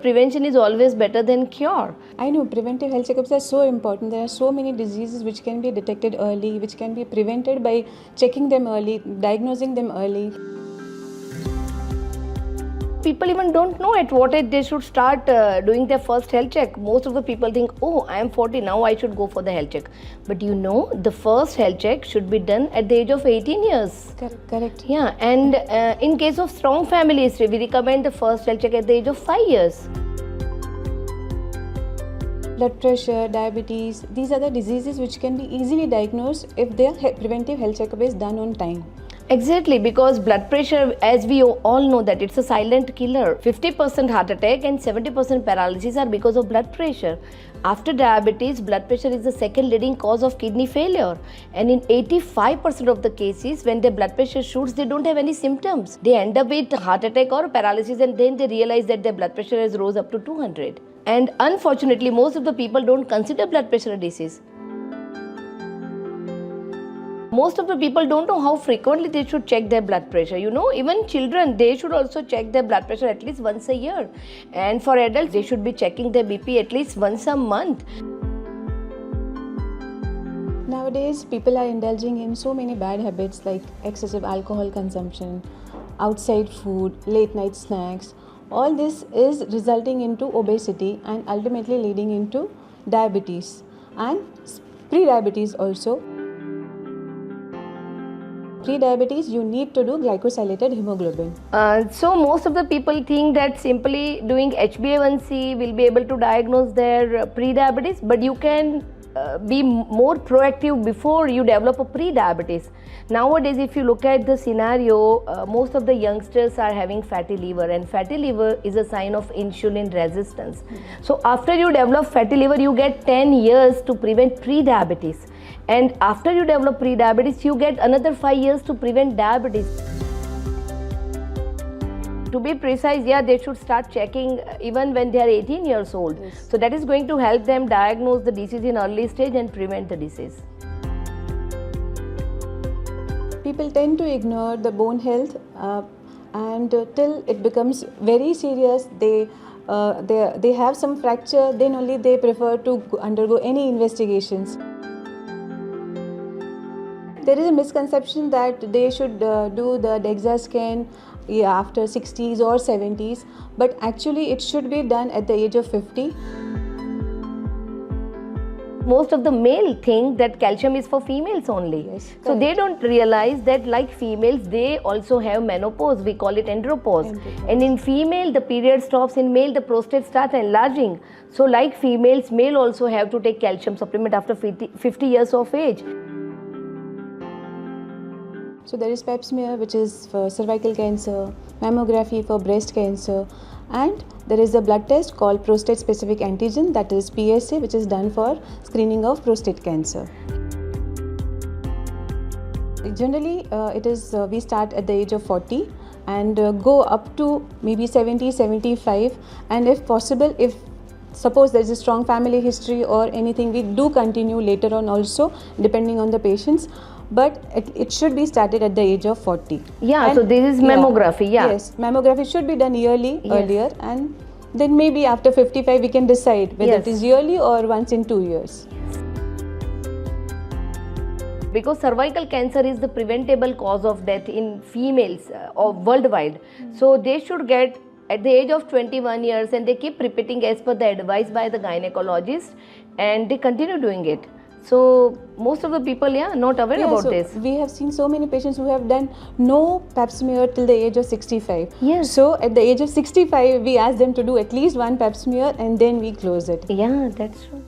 prevention is always better than cure. I know preventive health checkups are so important. There are so many diseases which can be detected early, which can be prevented by checking them early, diagnosing them early. People even don't know at what age they should start doing their first health check. Most of the people think, oh, I am 40, now I should go for the health check. But you know, the first health check should be done at the age of 18 years. Correct. Yeah, and in case of strong family history, we recommend the first health check at the age of 5 years. Blood pressure, diabetes, these are the diseases which can be easily diagnosed if their preventive health checkup is done on time. Exactly, because blood pressure, as we all know, that it's a silent killer. 50% heart attack and 70% paralysis are because of blood pressure. After diabetes, blood pressure is the second leading cause of kidney failure. And in 85% of the cases, when their blood pressure shoots, they don't have any symptoms. They end up with heart attack or paralysis, and then they realize that their blood pressure has rose up to 200. And unfortunately, most of the people don't consider blood pressure a disease. Most of the people don't know how frequently they should check their blood pressure. You know, even children, they should also check their blood pressure at least once a year. And for adults, they should be checking their BP at least once a month. Nowadays, people are indulging in so many bad habits like excessive alcohol consumption, outside food, late night snacks. All this is resulting into obesity and ultimately leading into diabetes and pre-diabetes also. Pre-diabetes, you need to do glycosylated hemoglobin. So most of the people think that simply doing HbA1c will be able to diagnose their pre-diabetes, but you can be more proactive before you develop a pre-diabetes. Nowadays, if you look at the scenario, most of the youngsters are having fatty liver, and fatty liver is a sign of insulin resistance. So after you develop fatty liver, you get 10 years to prevent pre-diabetes. And after you develop pre-diabetes, you get another 5 years to prevent diabetes. To be precise, yeah, they should start checking even when they are 18 years old. Yes. So that is going to help them diagnose the disease in early stage and prevent the disease. People tend to ignore the bone health and till it becomes very serious, they have some fracture, then only they prefer to undergo any investigations. There is a misconception that they should do the DEXA scan after 60s or 70s, but actually it should be done at the age of 50. Most of the male think that calcium is for females only. Yes, so they don't realize that like females, they also have menopause. We call it andropause. And in female, the period stops. In male, the prostate starts enlarging. So like females, male also have to take calcium supplement after 50 years of age. So there is pap smear, which is for cervical cancer, mammography for breast cancer, and there is a blood test called prostate specific antigen, that is PSA, which is done for screening of prostate cancer. Generally, we start at the age of 40 and go up to maybe 70, 75, and if possible, if suppose there is a strong family history or anything, we do continue later on also, depending on the patients. But it should be started at the age of 40. Yeah, and so this is mammography, yeah. Yes, mammography should be done yearly, earlier, and then maybe after 55 we can decide whether it is yearly or once in 2 years. Because cervical cancer is the preventable cause of death in females worldwide. So they should get at the age of 21 years, and they keep repeating as per the advice by the gynecologist, and they continue doing it. So most of the people, not aware about this. We have seen so many patients who have done no pap smear till the age of 65. Yes. So at the age of 65, we ask them to do at least one pap smear and then we close it. Yeah, that's true.